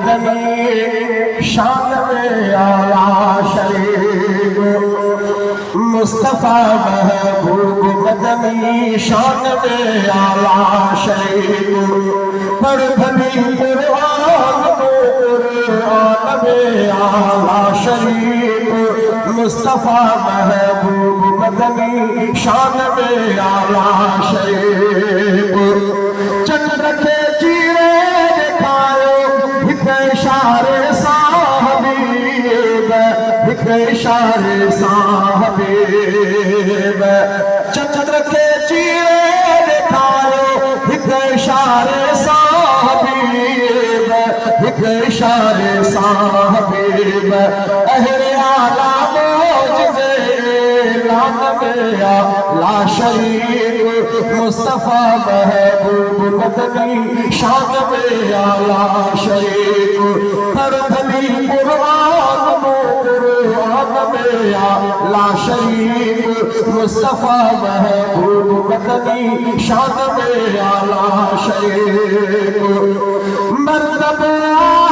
मदनी शान में आला शरीफ मुस्तफा महबूब मदनी शान में आला शरीफ पर भली कुरान में आला शरीफ मुस्तफा महबूब मदनी शान में आला शरीफ चंद्र के चीरे दिखायो एक इशारे साहबीब एक इशारे साहबीब चंद्र के चीरे दिखायो एक इशारे साहबीब एक इशारे साहबीब अहले आला ला शरीफ मुस्तफा महबूब मदनी शान में आला शरीफ हर भली कुरान में आला शरीफ मुस्तफा महबूब मदनी शान में आला शरीफ मर्तबा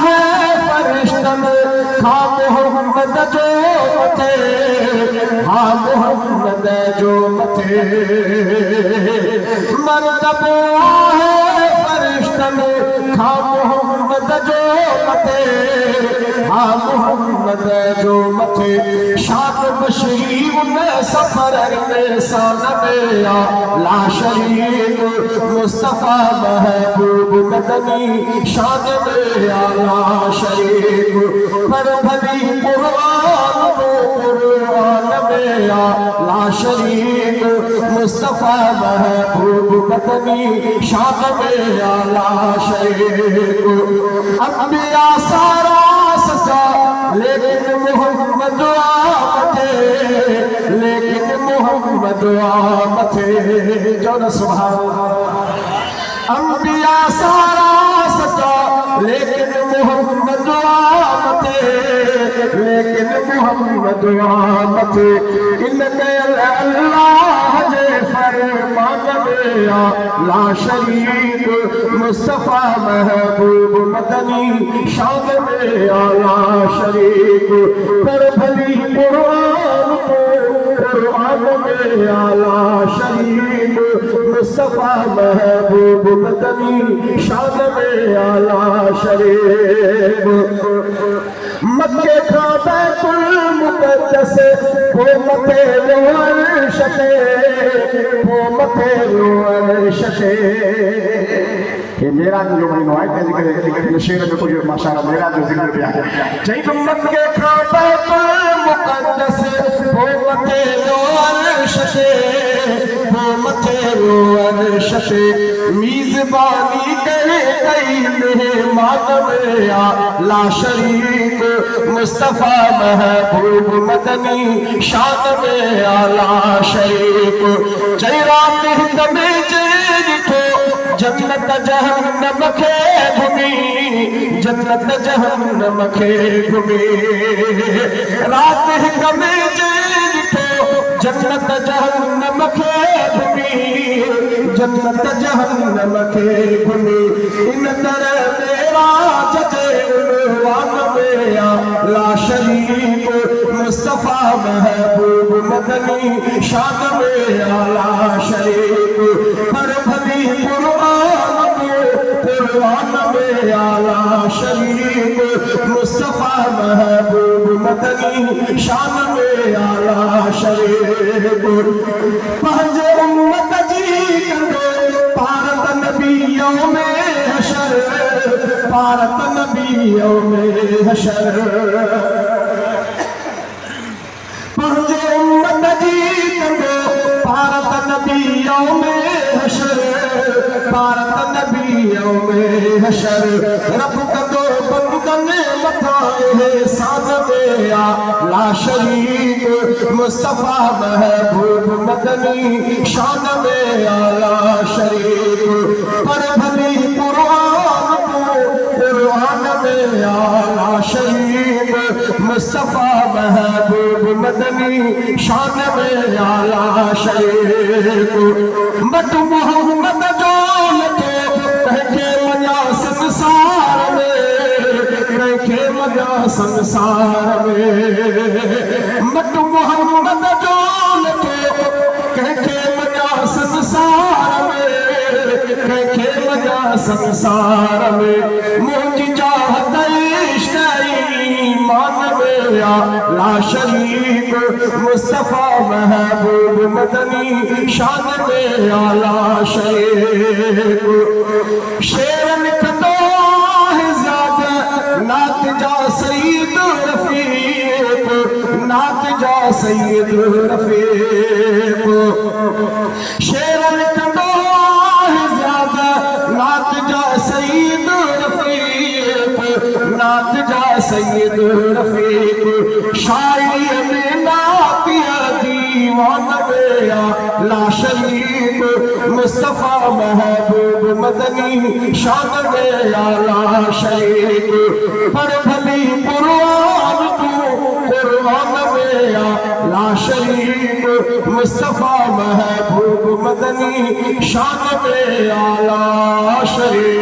है फरिश्तन खा मोहम्मद जो मथे हाँ मोहम्मद जो मथे मर्तबा है फरिश्तन खा मोहम्मद जो मथे हाँ मोहम्मद जो मथे शाद बशरी उन सफर में सान में आला शरीफ मुस्तफा महबूब मदनी शान में आला शरीफ पर भली कुरान में आला शरीफ मुस्तफा महबूब मदनी शान में आला शरीफ अंबिया सारा सजा लेकिन मोहम्मद आमथे लेकिन मोहम्मद आमथे जो न सुभान अंबिया सारा सजा लेकिन मोहम्मद आमथे लेकिन मोहम्मद आमथे इनके अल्लाह जे फरमान में आला शरीफ मुस्तफा महबूब मदनी शान में आला शरीफ पर भली कुरान में आला शरीफ मुस्तफा महबूब मदनी शान में आला शरीफ मक्के का बैतुल मुक़द्दस वो मथे लोअर शके वो मथे लोअर शके ये मेरा जो महीनों है कि शेर में कुछ माशाअल्लाह मेरा जो जिक्र किया है जब मक्के का बैतुल मुक़द्दस वो मथे लोअर शके वो मथे लोअर शके मीज़बानी करे कई मेहमान में आला शरीफ मुस्तफा महबूब मदनी शान में आला शरीफ जयरा हिंद में जेठो जन्नत जहन्नम खे घुमी जन्नत जहन्नम खे घुमी रात हिंद में जेठो जन्नत जहन्नम खे घुमी जन्नत जहन्नम खे घुमी इन तरह मेरा जजे उनवान में आला शरीफ मुस्तफा महबूब मदनी शान में आला शरीफ हर भली कुरान में आला शरीफ मुस्तफा महबूब मदनी शान में आला शरीफ पंहिंजे उम्मत जी कंदो भारत नबियों में हशर भारत नबियों में हशर पंहिंजे उम्मत जी कंदो भारत नबियों में हशर भारत नबियों में हशर रब कंदो बंदन मथा एहसान में आला शरीफ मुस्तफा महबूब मदनी शान में आला शरीफ पर भली कुरान में आला शरीफ मुस्तफा महबूब मदनी शान में आला शरीफ मत मोहम्मद जो लगे के मया संसार में कंखे मजा संसार में मट मोहम्मद जो लथो कंखे मजा संसार में कंखे मजा संसार में मुझी चाहत ईमान में ला शरीक मुस्तफा महबूब मदनी शान में आला शरीक शेर लिखंदो है ज्यादा नात जा सईद रफीक नात जा सईद रफीक शेर लिखंदो है ज्यादा नात जा सईद रफीक नात जा सईद रफीक शायरी में नातिया दीवान मेरा ला शरीक मुस्तफा महबूब मदनी शान मेरा ला शरीक पर भली कुरान तू कुरान मेरा ला शरीक मुस्तफा महबूब मदनी शान मेरा ला शरीक